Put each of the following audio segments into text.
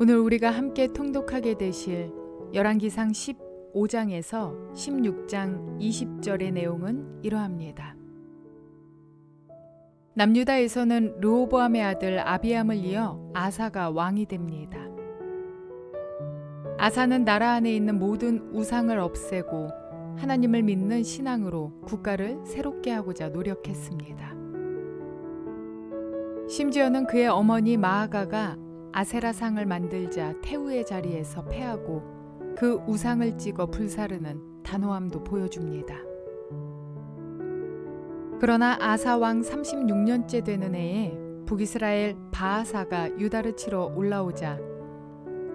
오늘 우리가 함께 통독하게 되실 열왕기상 15장에서 16장 20절의 내용은 이러합니다. 남유다에서는 르호보암의 아들 아비암을 이어 아사가 왕이 됩니다. 아사는 나라 안에 있는 모든 우상을 없애고 하나님을 믿는 신앙으로 국가를 새롭게 하고자 노력했습니다. 심지어는 그의 어머니 마아가가 아세라상을 만들자 태우의 자리에서 패하고 그 우상을 찍어 불사르는 단호함도 보여줍니다. 그러나 아사 왕 36년째 되는 해에 북이스라엘 바아사가 유다를 치러 올라오자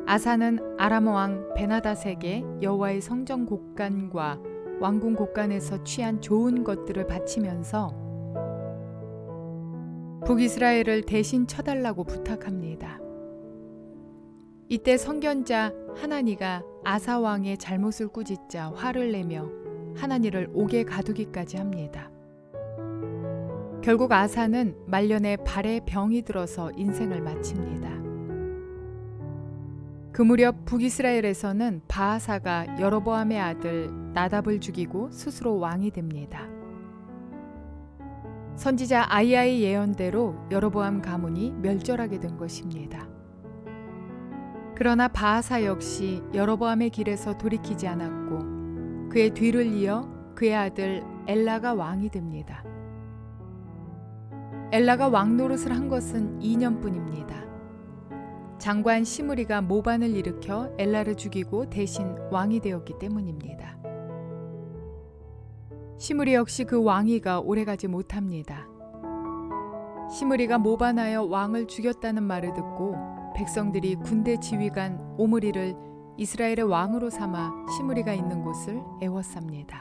아사는 아람 왕 베나닷에게 여호와의 성전 곳간과 왕궁 곳간에서 취한 좋은 것들을 바치면서 북이스라엘을 대신 쳐달라고 부탁합니다. 이때 선견자 하나니가 아사 왕의 잘못을 꾸짖자 화를 내며 하나니를 옥에 가두기까지 합니다. 결국 아사는 말년에 발에 병이 들어서 인생을 마칩니다. 그 무렵 북이스라엘에서는 바아사가 여로보암의 아들 나답을 죽이고 스스로 왕이 됩니다. 선지자 아이야의 예언대로 여로보암 가문이 멸절하게 된 것입니다. 그러나 바아사 역시 여로보암의 길에서 돌이키지 않았고 그의 뒤를 이어 그의 아들 엘라가 왕이 됩니다. 엘라가 왕 노릇을 한 것은 2년뿐입니다. 장관 시므리가 모반을 일으켜 엘라를 죽이고 대신 왕이 되었기 때문입니다. 시므리 역시 그 왕위가 오래가지 못합니다. 시므리가 모반하여 왕을 죽였다는 말을 듣고 백성들이 군대 지휘관 오므리를 이스라엘의 왕으로 삼아 시므리가 있는 곳을 애워쌉니다.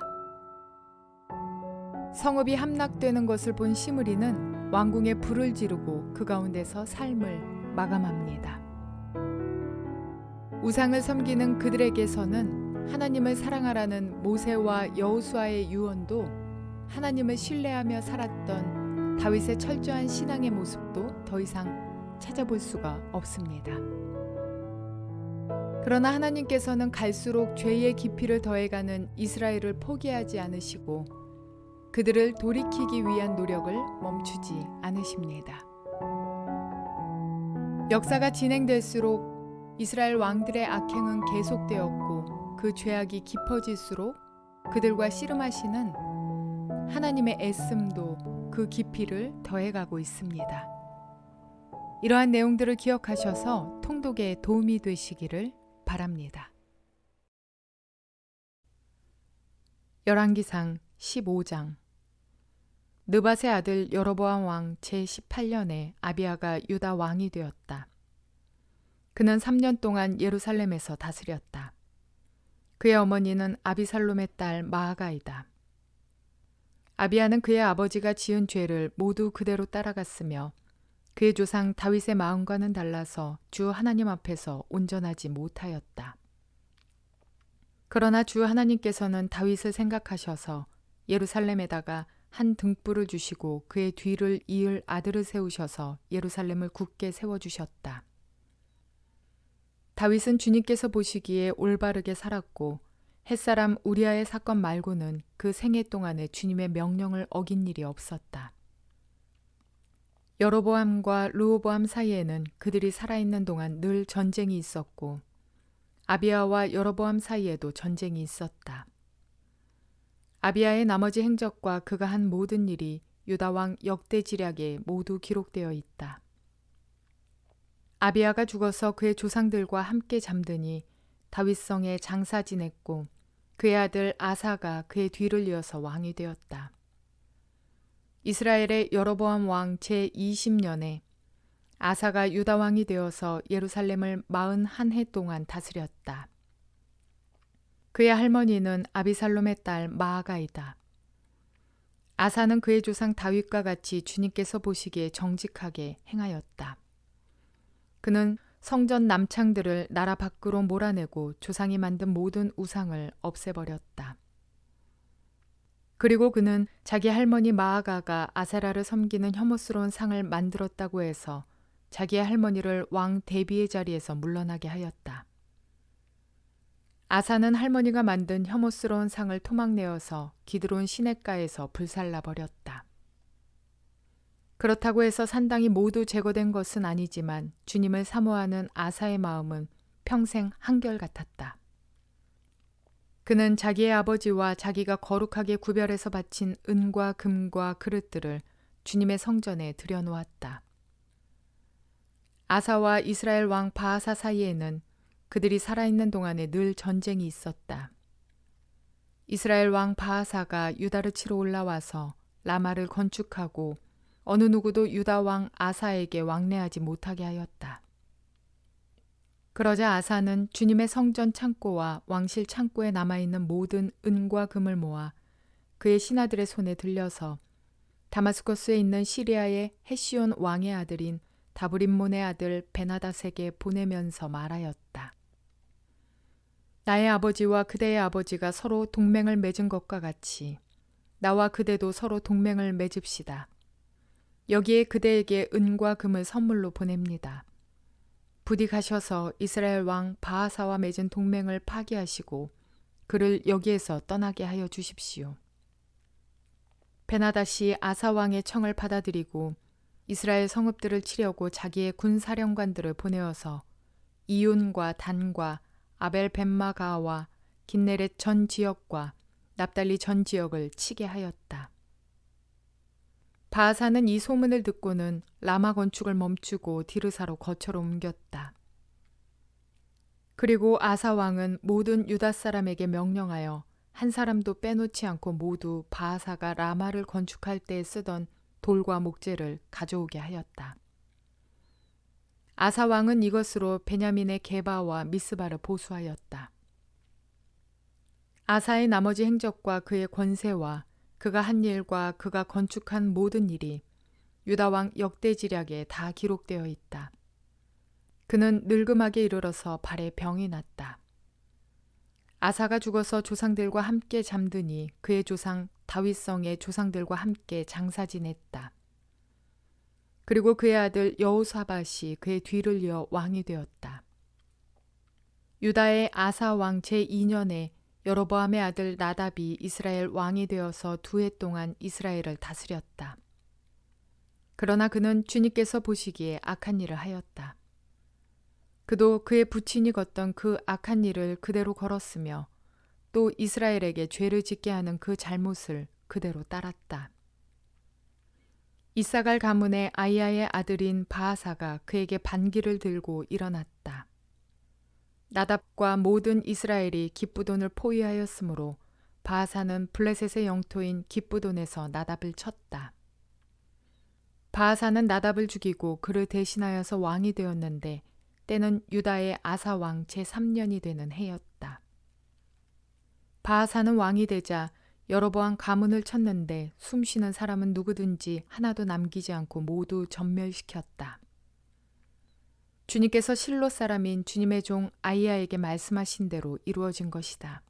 성읍이 함락되는 것을 본 시므리는 왕궁에 불을 지르고 그 가운데서 삶을 마감합니다. 우상을 섬기는 그들에게서는 하나님을 사랑하라는 모세와 여호수아의 유언도 하나님을 신뢰하며 살았던 다윗의 철저한 신앙의 모습도 더 이상 찾아볼 수가 없습니다. 그러나 하나님께서는 갈수록 죄의 깊이를 더해가는 이스라엘을 포기하지 않으시고 그들을 돌이키기 위한 노력을 멈추지 않으십니다. 역사가 진행될수록 이스라엘 왕들의 악행은 계속되었고 그 죄악이 깊어질수록 그들과 씨름하시는 하나님의 애씀도 그 깊이를 더해가고 있습니다. 이러한 내용들을 기억하셔서 통독에 도움이 되시기를 바랍니다. 열왕기상 15장 느밧의 아들 여로보암 왕 제18년에 아비야가 유다 왕이 되었다. 그는 3년 동안 예루살렘에서 다스렸다. 그의 어머니는 아비살롬의 딸 마아가이다. 아비야는 그의 아버지가 지은 죄를 모두 그대로 따라갔으며 그의 조상 다윗의 마음과는 달라서 주 하나님 앞에서 온전하지 못하였다. 그러나 주 하나님께서는 다윗을 생각하셔서 예루살렘에다가 한 등불을 주시고 그의 뒤를 이을 아들을 세우셔서 예루살렘을 굳게 세워주셨다. 다윗은 주님께서 보시기에 올바르게 살았고 햇사람 우리아의 사건 말고는 그 생애 동안에 주님의 명령을 어긴 일이 없었다. 여로보암과 르호보암 사이에는 그들이 살아있는 동안 늘 전쟁이 있었고 아비야와 여로보암 사이에도 전쟁이 있었다. 아비야의 나머지 행적과 그가 한 모든 일이 유다왕 역대지략에 모두 기록되어 있다. 아비야가 죽어서 그의 조상들과 함께 잠드니 다윗성에 장사 지냈고 그의 아들 아사가 그의 뒤를 이어서 왕이 되었다. 이스라엘의 여로보암 왕 제20년에 아사가 유다 왕이 되어서 예루살렘을 41해 동안 다스렸다. 그의 할머니는 아비살롬의 딸 마아가이다. 아사는 그의 조상 다윗과 같이 주님께서 보시기에 정직하게 행하였다. 그는 성전 남창들을 나라 밖으로 몰아내고 조상이 만든 모든 우상을 없애버렸다. 그리고 그는 자기 할머니 마아가가 아세라를 섬기는 혐오스러운 상을 만들었다고 해서 자기의 할머니를 왕 대비의 자리에서 물러나게 하였다. 아사는 할머니가 만든 혐오스러운 상을 토막내어서 기드론 시냇가에서 불살라 버렸다. 그렇다고 해서 산당이 모두 제거된 것은 아니지만 주님을 사모하는 아사의 마음은 평생 한결같았다. 그는 자기의 아버지와 자기가 거룩하게 구별해서 바친 은과 금과 그릇들을 주님의 성전에 들여놓았다. 아사와 이스라엘 왕 바하사 사이에는 그들이 살아있는 동안에 늘 전쟁이 있었다. 이스라엘 왕 바하사가 유다를 치러 올라와서 라마를 건축하고 어느 누구도 유다 왕 아사에게 왕래하지 못하게 하였다. 그러자 아사는 주님의 성전 창고와 왕실 창고에 남아있는 모든 은과 금을 모아 그의 신하들의 손에 들려서 다마스커스에 있는 시리아의 헤시온 왕의 아들인 다브림몬의 아들 베나닷에게 보내면서 말하였다. 나의 아버지와 그대의 아버지가 서로 동맹을 맺은 것과 같이 나와 그대도 서로 동맹을 맺읍시다. 여기에 그대에게 은과 금을 선물로 보냅니다. 부디 가셔서 이스라엘 왕 바하사와 맺은 동맹을 파기하시고 그를 여기에서 떠나게 하여 주십시오. 베나닷이 아사 왕의 청을 받아들이고 이스라엘 성읍들을 치려고 자기의 군사령관들을 보내어서 이윤과 단과 아벨 벳마가와 긴네렛 전 지역과 납달리 전 지역을 치게 하였다. 바하사는 이 소문을 듣고는 라마 건축을 멈추고 디르사로 거처로 옮겼다. 그리고 아사 왕은 모든 유다 사람에게 명령하여 한 사람도 빼놓지 않고 모두 바하사가 라마를 건축할 때 쓰던 돌과 목재를 가져오게 하였다. 아사 왕은 이것으로 베냐민의 게바와 미스바를 보수하였다. 아사의 나머지 행적과 그의 권세와 그가 한 일과 그가 건축한 모든 일이 유다 왕 역대지략에 다 기록되어 있다. 그는 늙음하게 이르러서 발에 병이 났다. 아사가 죽어서 조상들과 함께 잠드니 그의 조상 다윗성의 조상들과 함께 장사 지냈다. 그리고 그의 아들 여호사밧이 그의 뒤를 이어 왕이 되었다. 유다의 아사 왕 제2년에 여로보암의 아들 나답이 이스라엘 왕이 되어서 2해 동안 이스라엘을 다스렸다. 그러나 그는 주님께서 보시기에 악한 일을 하였다. 그도 그의 부친이 걷던 그 악한 일을 그대로 걸었으며 또 이스라엘에게 죄를 짓게 하는 그 잘못을 그대로 따랐다. 이사갈 가문의 아이야의 아들인 바하사가 그에게 반기를 들고 일어났다. 나답과 모든 이스라엘이 깁부돈을 포위하였으므로 바하사는 블레셋의 영토인 깁부돈에서 나답을 쳤다. 바하사는 나답을 죽이고 그를 대신하여서 왕이 되었는데 때는 유다의 아사 왕 제3년이 되는 해였다. 바하사는 왕이 되자 여로보암 가문을 쳤는데 숨쉬는 사람은 누구든지 하나도 남기지 않고 모두 전멸시켰다. 주님께서 실로 사람인 주님의 종 아이야에게 말씀하신 대로 이루어진 것이다.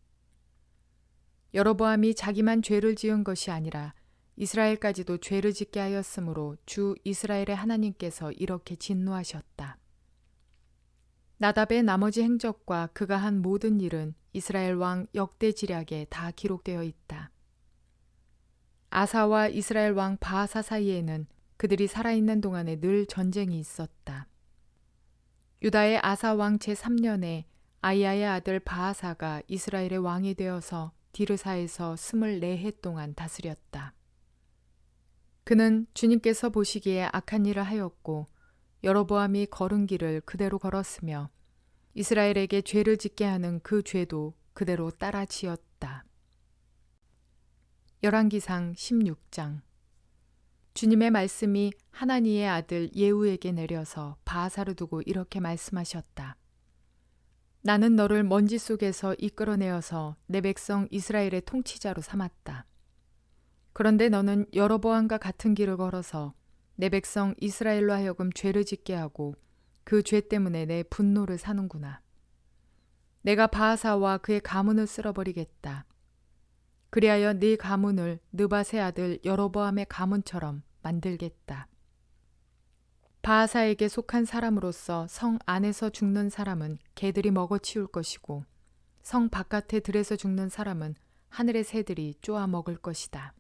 여로보암이 자기만 죄를 지은 것이 아니라 이스라엘까지도 죄를 짓게 하였으므로 주 이스라엘의 하나님께서 이렇게 진노하셨다. 나답의 나머지 행적과 그가 한 모든 일은 이스라엘 왕 역대지략에 다 기록되어 있다. 아사와 이스라엘 왕 바하사 사이에는 그들이 살아있는 동안에 늘 전쟁이 있었다. 유다의 아사 왕 제3년에 아이야의 아들 바하사가 이스라엘의 왕이 되어서 디르사에서 24해 동안 다스렸다. 그는 주님께서 보시기에 악한 일을 하였고 여로보암이 걸은 길을 그대로 걸었으며 이스라엘에게 죄를 짓게 하는 그 죄도 그대로 따라 지었다. 열왕기상 16장. 주님의 말씀이 하나니의 아들 예후에게 내려서 바하사를 두고 이렇게 말씀하셨다. 나는 너를 먼지 속에서 이끌어내어서 내 백성 이스라엘의 통치자로 삼았다. 그런데 너는 여로보암과 같은 길을 걸어서 내 백성 이스라엘로 하여금 죄를 짓게 하고 그 죄 때문에 내 분노를 사는구나. 내가 바하사와 그의 가문을 쓸어버리겠다. 그리하여 네 가문을 느밧의 아들 여로보암의 가문처럼 만들겠다. 바하사에게 속한 사람으로서 성 안에서 죽는 사람은 개들이 먹어치울 것이고 성 바깥의 들에서 죽는 사람은 하늘의 새들이 쪼아 먹을 것이다.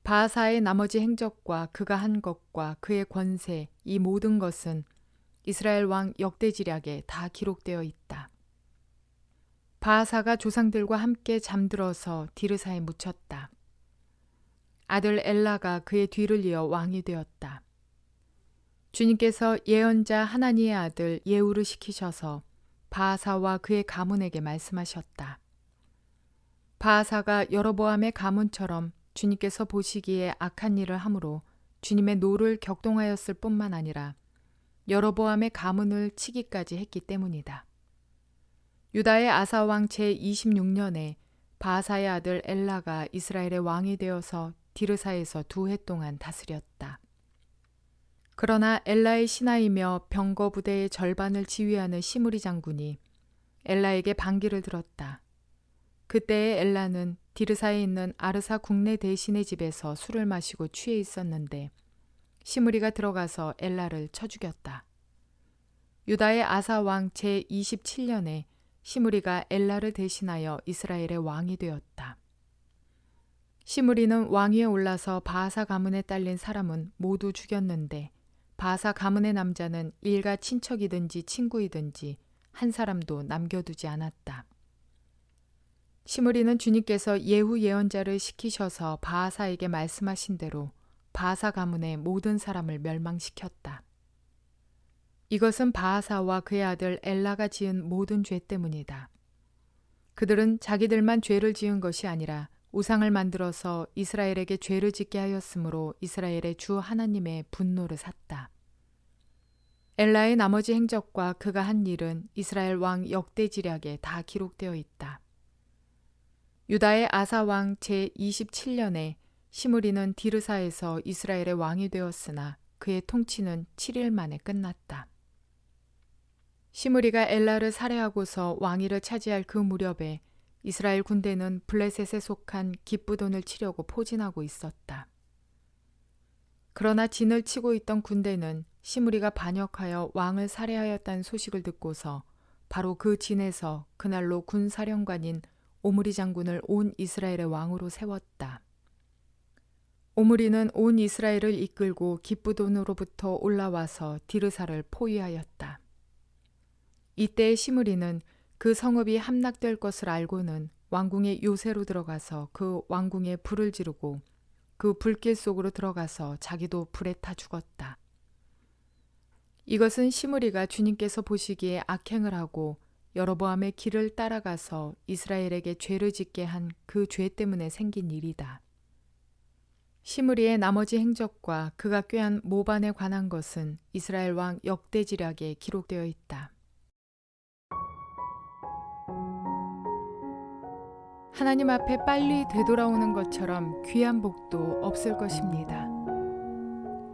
바하사의 나머지 행적과 그가 한 것과 그의 권세, 이 모든 것은 이스라엘 왕 역대지략에 다 기록되어 있다. 바하사가 조상들과 함께 잠들어서 디르사에 묻혔다. 아들 엘라가 그의 뒤를 이어 왕이 되었다. 주님께서 예언자 하나니의 아들 예후를 시키셔서 바하사와 그의 가문에게 말씀하셨다. 바하사가 여로보암의 가문처럼 주님께서 보시기에 악한 일을 함으로 주님의 노를 격동하였을 뿐만 아니라 여로보암의 가문을 치기까지 했기 때문이다. 유다의 아사 왕 제26년에 바하사의 아들 엘라가 이스라엘의 왕이 되어서 디르사에서 2해 동안 다스렸다. 그러나 엘라의 신하이며 병거 부대의 절반을 지휘하는 시므리 장군이 엘라에게 반기를 들었다. 그때의 엘라는 디르사에 있는 아르사 국내 대신의 집에서 술을 마시고 취해 있었는데 시므리가 들어가서 엘라를 쳐 죽였다. 유다의 아사 왕 제27년에 시므리가 엘라를 대신하여 이스라엘의 왕이 되었다. 시므리는 왕위에 올라서 바하사 가문에 딸린 사람은 모두 죽였는데 바하사 가문의 남자는 일가 친척이든지 친구이든지 한 사람도 남겨두지 않았다. 시므리는 주님께서 예후 예언자를 시키셔서 바하사에게 말씀하신 대로 바하사 가문의 모든 사람을 멸망시켰다. 이것은 바하사와 그의 아들 엘라가 지은 모든 죄 때문이다. 그들은 자기들만 죄를 지은 것이 아니라 우상을 만들어서 이스라엘에게 죄를 짓게 하였으므로 이스라엘의 주 하나님의 분노를 샀다. 엘라의 나머지 행적과 그가 한 일은 이스라엘 왕 역대지략에 다 기록되어 있다. 유다의 아사 왕 제27년에 시므리는 디르사에서 이스라엘의 왕이 되었으나 그의 통치는 7일 만에 끝났다. 시므리가 엘라를 살해하고서 왕위를 차지할 그 무렵에 이스라엘 군대는 블레셋에 속한 기브돈을 치려고 포진하고 있었다. 그러나 진을 치고 있던 군대는 시므리가 반역하여 왕을 살해하였다는 소식을 듣고서 바로 그 진에서 그날로 군사령관인 오므리 장군을 온 이스라엘의 왕으로 세웠다. 오므리는 온 이스라엘을 이끌고 기브돈으로부터 올라와서 디르사를 포위하였다. 이때 시므리는 그 성읍이 함락될 것을 알고는 왕궁의 요새로 들어가서 그 왕궁에 불을 지르고 그 불길 속으로 들어가서 자기도 불에 타 죽었다. 이것은 시므리가 주님께서 보시기에 악행을 하고 여로보암의 길을 따라가서 이스라엘에게 죄를 짓게 한 그 죄 때문에 생긴 일이다. 시므리의 나머지 행적과 그가 꾀한 모반에 관한 것은 이스라엘 왕 역대지략에 기록되어 있다. 하나님 앞에 빨리 되돌아오는 것처럼 귀한 복도 없을 것입니다.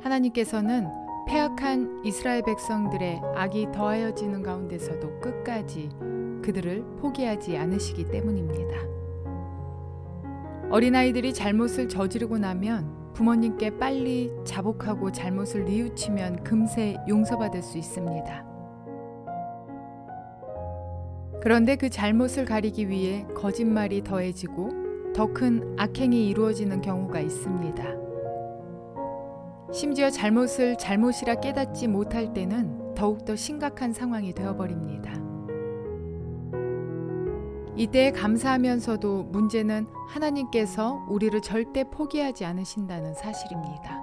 하나님께서는 패악한 이스라엘 백성들의 악이 더하여지는 가운데서도 끝까지 그들을 포기하지 않으시기 때문입니다. 어린아이들이 잘못을 저지르고 나면 부모님께 빨리 자복하고 잘못을 뉘우치면 금세 용서받을 수 있습니다. 그런데 그 잘못을 가리기 위해 거짓말이 더해지고 더 큰 악행이 이루어지는 경우가 있습니다. 심지어 잘못을 잘못이라 깨닫지 못할 때는 더욱더 심각한 상황이 되어버립니다. 이때에 감사하면서도 문제는 하나님께서 우리를 절대 포기하지 않으신다는 사실입니다.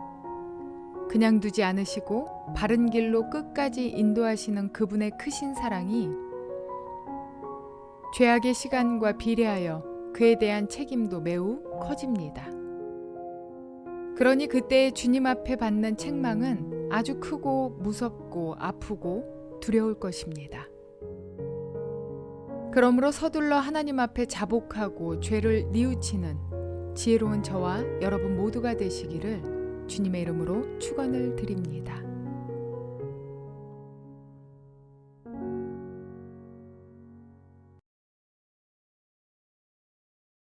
그냥 두지 않으시고 바른 길로 끝까지 인도하시는 그분의 크신 사랑이 죄악의 시간과 비례하여 그에 대한 책임도 매우 커집니다. 그러니 그때 주님 앞에 받는 책망은 아주 크고 무섭고 아프고 두려울 것입니다. 그러므로 서둘러 하나님 앞에 자복하고 죄를 뉘우치는 지혜로운 저와 여러분 모두가 되시기를 주님의 이름으로 축원을 드립니다.